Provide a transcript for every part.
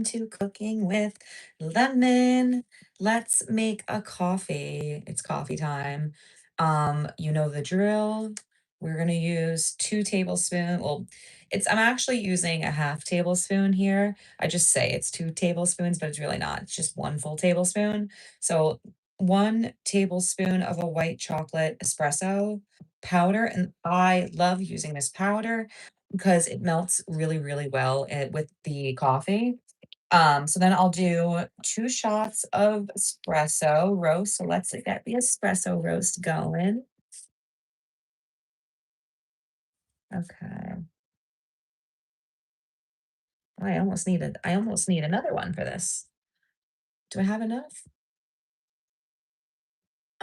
to Cooking with Lemon. Let's make a coffee. It's coffee time. You know the drill. We're gonna use 2 tablespoons. Well, I'm actually using a half tablespoon here. I just say it's 2 tablespoons, but it's really not. It's just 1 full tablespoon. So 1 tablespoon of a white chocolate espresso powder, and I love using this powder because it melts really, really well, with the coffee. So then I'll do 2 shots of espresso roast. So let's get the espresso roast going. Okay. I almost need another one for this. Do I have enough?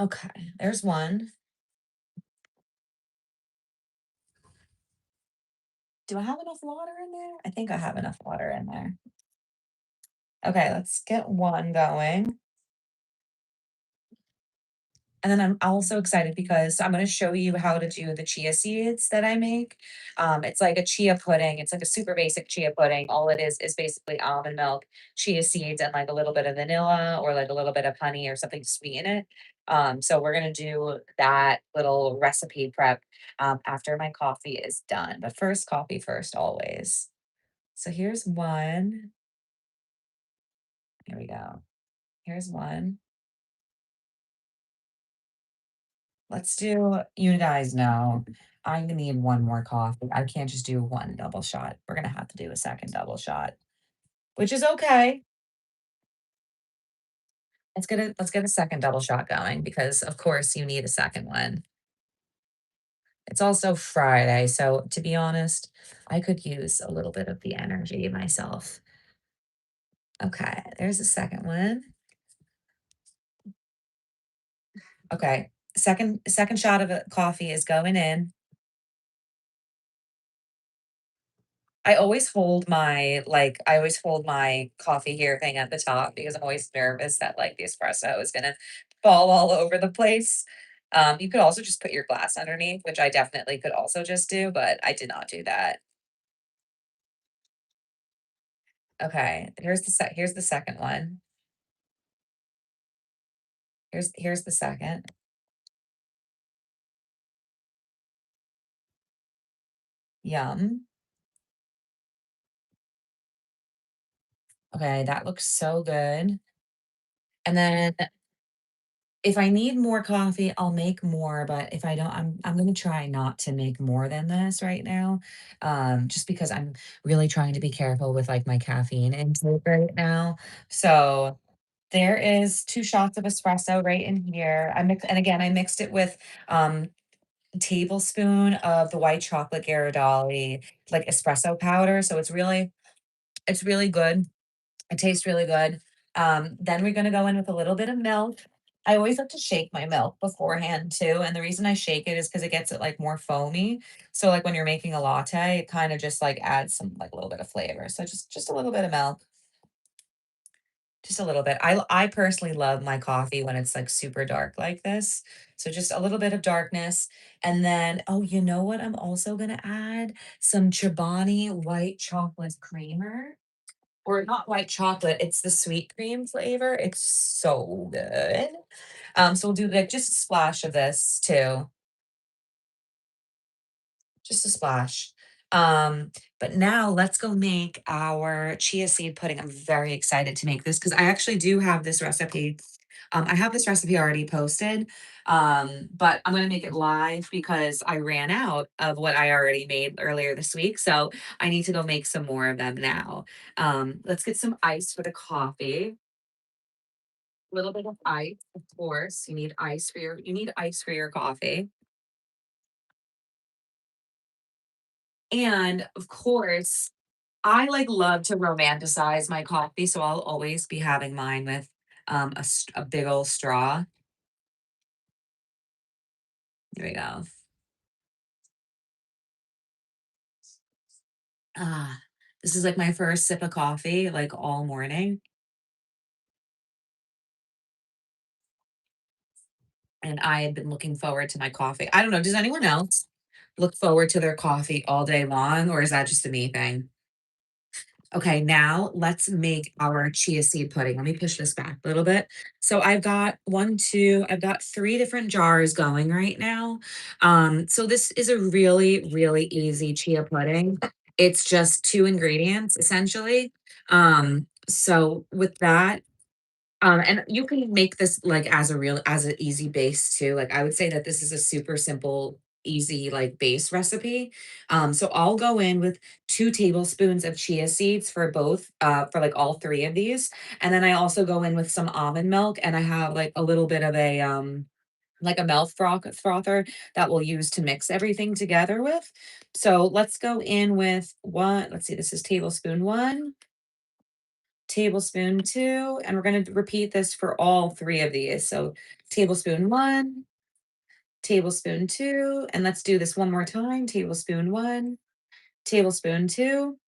Okay, there's one. Do I have enough water in there? I think I have enough water in there. Okay, let's get one going. And then I'm also excited because I'm gonna show you how to do the chia seeds that I make. It's like a chia pudding. It's like a super basic chia pudding. All it is basically almond milk, chia seeds, and like a little bit of vanilla or like a little bit of honey or something to sweeten it. So we're gonna do that little recipe prep after my coffee is done. But first, coffee first, always. So here's one. Here we go. Here's one. Let's do you guys know I'm gonna need one more coffee. I can't just do one double shot. We're gonna have to do a second double shot, which is okay. Let's get a second double shot going because of course you need a second one. It's also Friday, so to be honest, I could use a little bit of the energy myself. Okay, there's the second one. Okay, second shot of coffee is going in. I always hold my coffee here thing at the top because I'm always nervous that, like, the espresso is gonna fall all over the place. You could also just put your glass underneath, which I definitely could also just do, but I did not do that. Okay, here's the second one. Here's the second. Yum. Okay, that looks so good. And then if I need more coffee, I'll make more, but if I don't, I'm gonna try not to make more than this right now, just because I'm really trying to be careful with, like, my caffeine intake right now. So, there is 2 shots of espresso right in here. I mixed it with, a tablespoon of the white chocolate Ghirardelli, like, espresso powder, so it's really good. It tastes really good. Then we're gonna go in with a little bit of milk. I always like to shake my milk beforehand too, and the reason I shake it is because it gets it like more foamy. So like when you're making a latte, it kind of just like adds some like a little bit of flavor. So just a little bit of milk, just a little bit. I personally love my coffee when it's like super dark like this. So just a little bit of darkness, and then oh, you know what? I'm also gonna add some Chobani white chocolate creamer. Or not white chocolate, it's the sweet cream flavor, it's so good. So we'll do, like, just a splash of this too, just a splash. Um, but now let's go make our chia seed pudding. I'm very excited to make this because I actually do have this recipe. I have this recipe already posted, but I'm gonna make it live because I ran out of what I already made earlier this week, so I need to go make some more of them now. Let's get some ice for the coffee. Little bit of ice, of course. You need ice for your coffee. And of course, I like love to romanticize my coffee, so I'll always be having mine with a big old straw. Here we go. Ah, this is like my first sip of coffee like all morning, and I had been looking forward to my coffee. I don't know, does anyone else look forward to their coffee all day long, or is that just a me thing? Okay, now let's make our chia seed pudding. Let me push this back a little bit. So I've got one, two, I've got three different jars going right now. So this is a really, really easy chia pudding. It's just two ingredients essentially. So with that, and you can make this like as an easy base too. Like I would say that this is a super simple, easy like base recipe. So I'll go in with 2 tablespoons of chia seeds for both, for like all three of these, and then I also go in with some almond milk, and I have like a little bit of a like a frother that we'll use to mix everything together with. So let's go in with one. Let's see, this is tablespoon one, tablespoon two, and we're going to repeat this for all three of these. So tablespoon one, tablespoon two, and let's do this one more time. Tablespoon one, tablespoon two.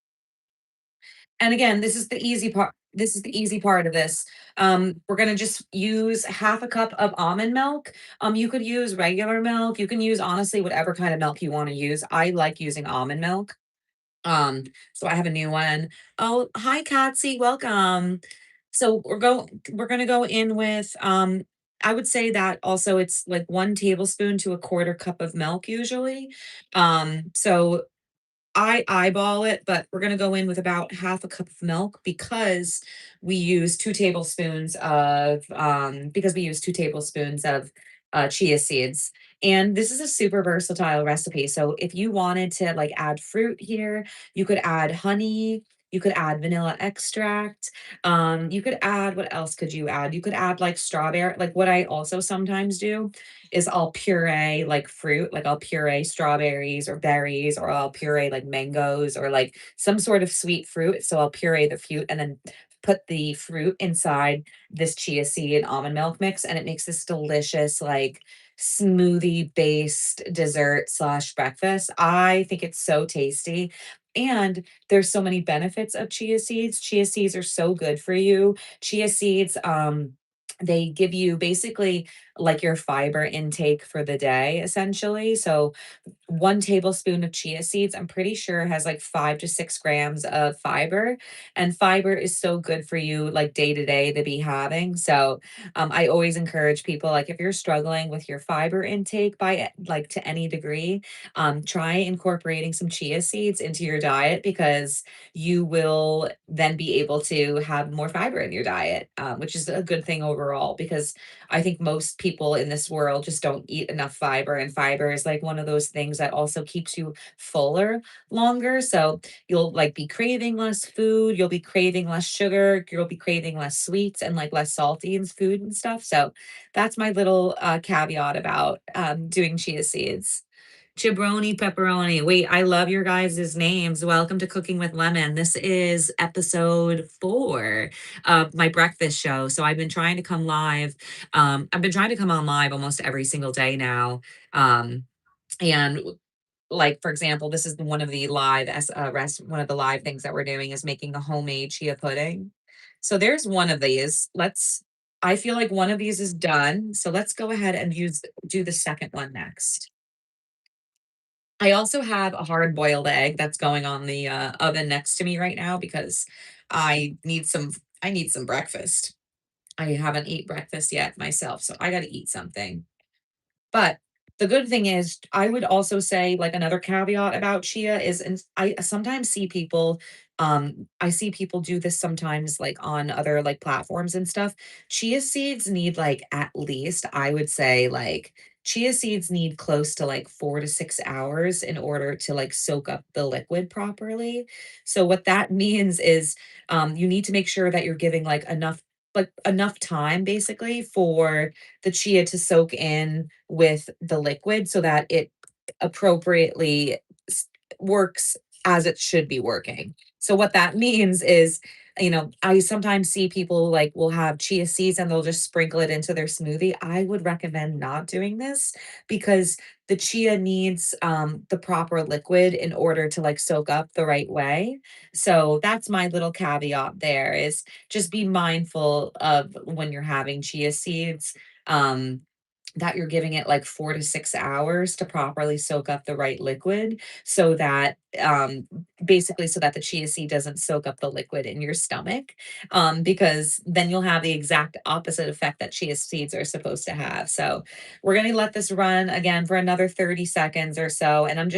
And again, this is the easy part. This is the easy part of this. We're gonna just use half a cup of almond milk. You could use regular milk. You can use honestly whatever kind of milk you want to use. I like using almond milk. So I have a new one. Oh, hi, Katsy, welcome. So we're gonna go in with I would say that also it's like 1 tablespoon to a quarter cup of milk usually. So I eyeball it, but we're gonna go in with about half a cup of milk because we use 2 tablespoons of chia seeds. And this is a super versatile recipe. So if you wanted to like add fruit here, you could add honey, you could add vanilla extract. You could add, what else could you add? You could add like strawberry. Like what I also sometimes do is I'll puree like fruit, like I'll puree strawberries or berries, or I'll puree like mangoes or like some sort of sweet fruit. So I'll puree the fruit and then put the fruit inside this chia seed and almond milk mix, and it makes this delicious, like smoothie based dessert slash breakfast. I think it's so tasty. And there's so many benefits of chia seeds. Chia seeds are so good for you. Chia seeds, they give you basically like your fiber intake for the day, essentially. So 1 tablespoon of chia seeds, I'm pretty sure has like 5 to 6 grams of fiber. And fiber is so good for you, like day to day, to be having. So I always encourage people, like, if you're struggling with your fiber intake like to any degree, try incorporating some chia seeds into your diet because you will then be able to have more fiber in your diet, which is a good thing overall because I think most people in this world just don't eat enough fiber, and fiber is like one of those things that also keeps you fuller longer. So you'll like be craving less food, you'll be craving less sugar, you'll be craving less sweets and like less salty in food and stuff. So that's my little caveat about doing chia seeds. Chabroni pepperoni. Wait, I love your guys' names. Welcome to Cooking with Lemon. This is episode 4 of my breakfast show. So I've been trying to come live. I've been trying to come on live almost every single day now. And like for example, this is one of the one of the live things that we're doing is making a homemade chia pudding. So there's one of these. I feel like one of these is done. So let's go ahead and do the second one next. I also have a hard boiled egg that's going on the oven next to me right now because I need some breakfast. I haven't eaten breakfast yet myself, so I got to eat something. But the good thing is, I would also say, like, another caveat about chia is, and I sometimes see people, I see people do this sometimes, like, on other, like, platforms and stuff. Chia seeds need, like, at least, I would say, like, chia seeds need close to, like, 4 to 6 hours in order to, like, soak up the liquid properly. So what that means is, you need to make sure that you're giving, like, enough time, basically, for the chia to soak in with the liquid so that it appropriately s- works as it should be working. So what that means is, I sometimes see people like will have chia seeds and they'll just sprinkle it into their smoothie. I would recommend not doing this because the chia needs the proper liquid in order to like soak up the right way. So that's my little caveat there is just be mindful of when you're having chia seeds. Um, that you're giving it like 4 to 6 hours to properly soak up the right liquid so that, basically so that the chia seed doesn't soak up the liquid in your stomach, because then you'll have the exact opposite effect that chia seeds are supposed to have. So we're gonna let this run again for another 30 seconds or so, and um, I'm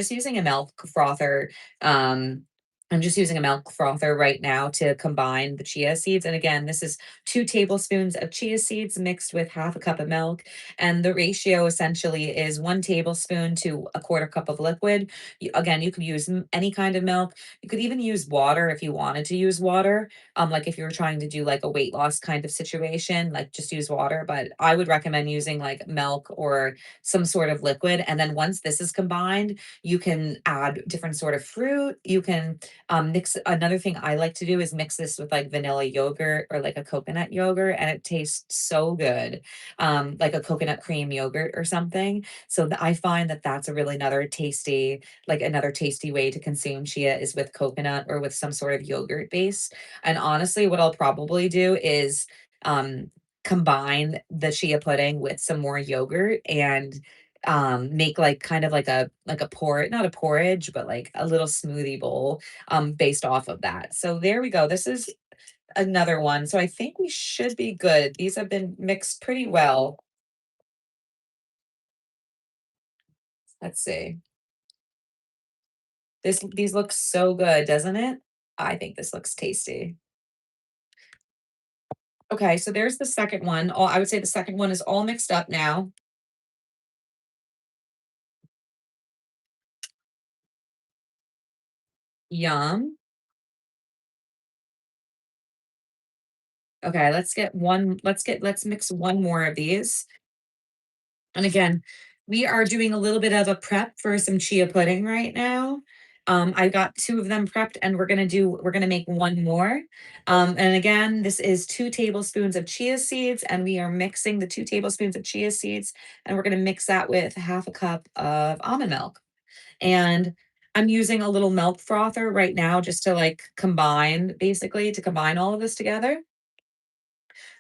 just using a milk frother right now to combine the chia seeds, and again, this is 2 tablespoons of chia seeds mixed with half a cup of milk, and the ratio essentially is 1 tablespoon to a quarter cup of liquid. Again, you could use any kind of milk. You could even use water if you wanted to use water. Like if you were trying to do like a weight loss kind of situation, like just use water. But I would recommend using like milk or some sort of liquid. And then once this is combined, you can add different sort of fruit. You can mix. Another thing I like to do is mix this with like vanilla yogurt or like a coconut yogurt, and it tastes so good, like a coconut cream yogurt or something. So I find that that's a really another tasty way to consume chia is with coconut or with some sort of yogurt base. And honestly, what I'll probably do is combine the chia pudding with some more yogurt and make like kind of like a por not a porridge but like a little smoothie bowl based off of that. So there we go. This is another one. So I think we should be good. These have been mixed pretty well. Let's see. These look so good, doesn't it? I think this looks tasty. Okay, so there's the second one. I would say the second one is all mixed up now. Yum. Okay, let's mix one more of these. And again, we are doing a little bit of a prep for some chia pudding right now. I got two of them prepped and we're gonna make one more. And again, this is 2 tablespoons of chia seeds, and we are mixing the 2 tablespoons of chia seeds, and we're gonna mix that with half a cup of almond milk. And I'm using a little milk frother right now just to like basically to combine all of this together.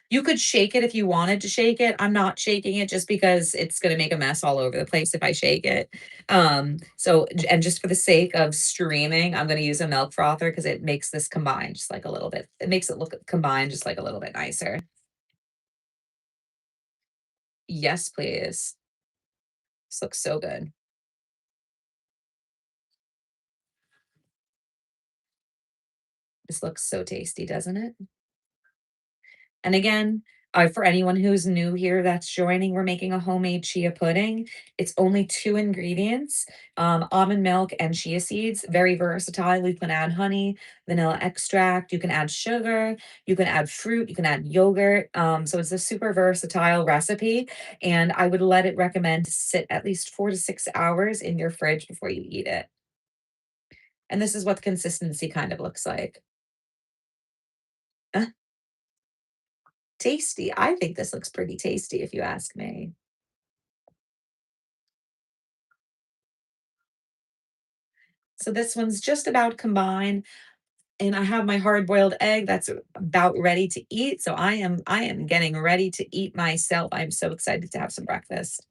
You could shake it if you wanted to shake it. I'm not shaking it just because it's gonna make a mess all over the place if I shake it. And just for the sake of streaming, I'm gonna use a milk frother because it makes this combine just like a little bit. It makes it look combined just like a little bit nicer. Yes, please. This looks so good. This looks so tasty, doesn't it? And again, for anyone who's new here that's joining, we're making a homemade chia pudding. It's only 2 ingredients, almond milk and chia seeds. Very versatile. You can add honey, vanilla extract. You can add sugar. You can add fruit. You can add yogurt. So it's a super versatile recipe. And I would let it recommend to sit at least 4 to 6 hours in your fridge before you eat it. And this is what the consistency kind of looks like. Uh, Tasty. I think this looks pretty tasty if you ask me. So this one's just about combined, and I have my hard-boiled egg that's about ready to eat. So I am getting ready to eat myself. I'm so excited to have some breakfast.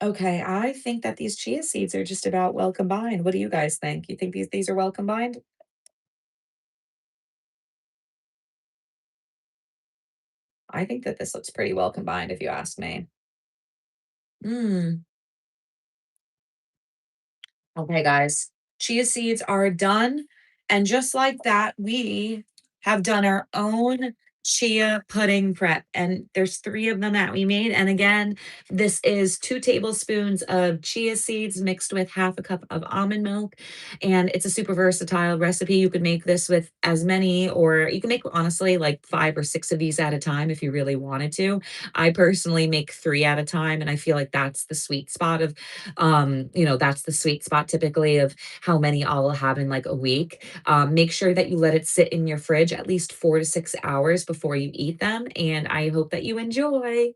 Okay, I think that these chia seeds are just about well combined. What do you guys think? You think these are well combined? I think that this looks pretty well combined if you ask me. Mm. Okay, guys, chia seeds are done. And just like that, we have done our own chia pudding prep. And there's 3 of them that we made. And again, this is 2 tablespoons of chia seeds mixed with half a cup of almond milk. And it's a super versatile recipe. You could make this with as many, or you can make honestly like 5 or 6 of these at a time if you really wanted to. I personally make 3 at a time. And I feel like that's the sweet spot of that's the sweet spot typically of how many I'll have in like a week. Make sure that you let it sit in your fridge at least 4 to 6 hours before you eat them. And I hope that you enjoy.